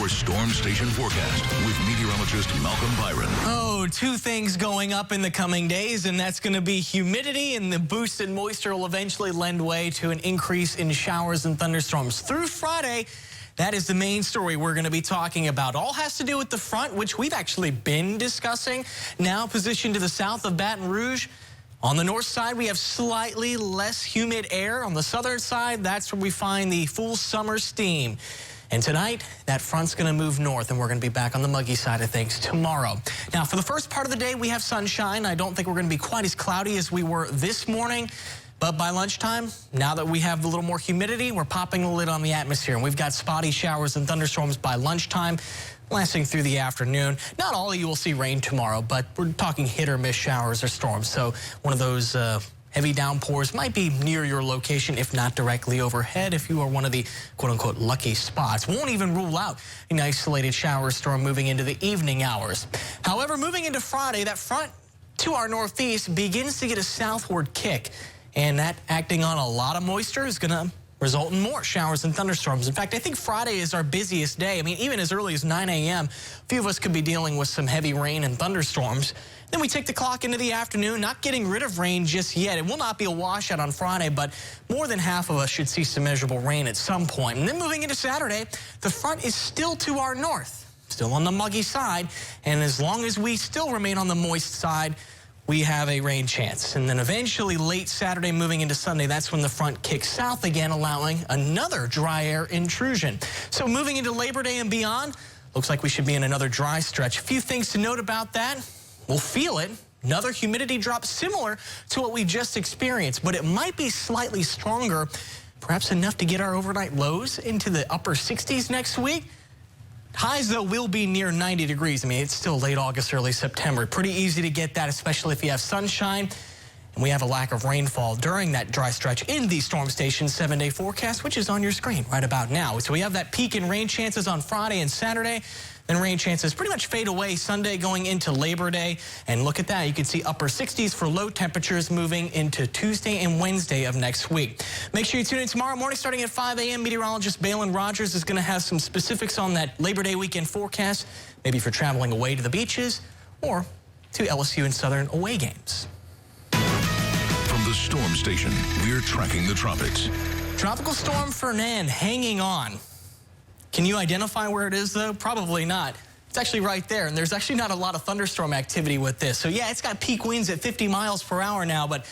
your storm station forecast with meteorologist Malcolm Byron. Oh, two things going up in the coming days, and that's going to be humidity, and the boost in moisture will eventually lend way to an increase in showers and thunderstorms. Through Friday, that is the main story we're going to be talking about. All has to do with the front, which we've actually been discussing. Now positioned to the south of Baton Rouge. On the north side, we have slightly less humid air. On the southern side, that's where we find the full summer steam. And tonight, that front's going to move north, and we're going to be back on the muggy side of things tomorrow. Now, for the first part of the day, we have sunshine. I don't think we're going to be quite as cloudy as we were this morning. But by lunchtime, now that we have a little more humidity, we're popping the lid on the atmosphere. And we've got spotty showers and thunderstorms by lunchtime, lasting through the afternoon. Not all of you will see rain tomorrow, but we're talking hit or miss showers or storms. So one of those heavy downpours might be near your location, if not directly overhead, if you are one of the quote-unquote lucky spots. Won't even rule out an isolated shower storm moving into the evening hours. However, moving into Friday, that front to our northeast begins to get a southward kick. And that acting on a lot of moisture is going to result in more showers and thunderstorms. In fact, I think Friday is our busiest day. I mean, even as early as 9 a.m., a few of us could be dealing with some heavy rain and thunderstorms. Then we take the clock into the afternoon, not getting rid of rain just yet. It will not be a washout on Friday, but more than half of us should see some measurable rain at some point. And then moving into Saturday, the front is still to our north, still on the muggy side. And as long as we still remain on the moist side, we have a rain chance. And then eventually late Saturday moving into Sunday, that's when the front kicks south again, allowing another dry air intrusion. So moving into Labor Day and beyond, looks like we should be in another dry stretch. A few things to note about that. We'll feel it. Another humidity drop similar to what we just experienced, but it might be slightly stronger, perhaps enough to get our overnight lows into the upper 60s next week. Highs, though, will be near 90 degrees. I mean, it's still late August, early September. Pretty easy to get that, especially if you have sunshine. And we have a lack of rainfall during that dry stretch in the Storm Station 7-day forecast, which is on your screen right about now. So we have that peak in rain chances on Friday and Saturday. Then rain chances pretty much fade away Sunday going into Labor Day. And look at that. You can see upper 60s for low temperatures moving into Tuesday and Wednesday of next week. Make sure you tune in tomorrow morning starting at 5 a.m. Meteorologist Balin Rogers is going to have some specifics on that Labor Day weekend forecast, maybe for traveling away to the beaches or to LSU and Southern away games. From the Storm Station, we're tracking the tropics. Tropical Storm Fernand hanging on. Can you identify where it is, though? Probably not. It's actually right there, and there's actually not a lot of thunderstorm activity with this. So, yeah, it's got peak winds at 50 miles per hour now, but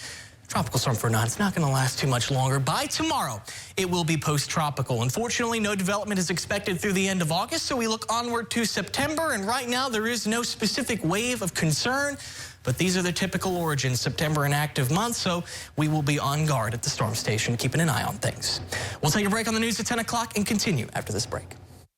Tropical Storm Fernand, it's not going to last too much longer. By tomorrow, it will be post-tropical. Unfortunately, no development is expected through the end of August, so we look onward to September, and right now there is no specific wave of concern. But these are the typical origins, September an active month, so we will be on guard at the Storm Station, keeping an eye on things. We'll take a break on the news at 10 o'clock and continue after this break.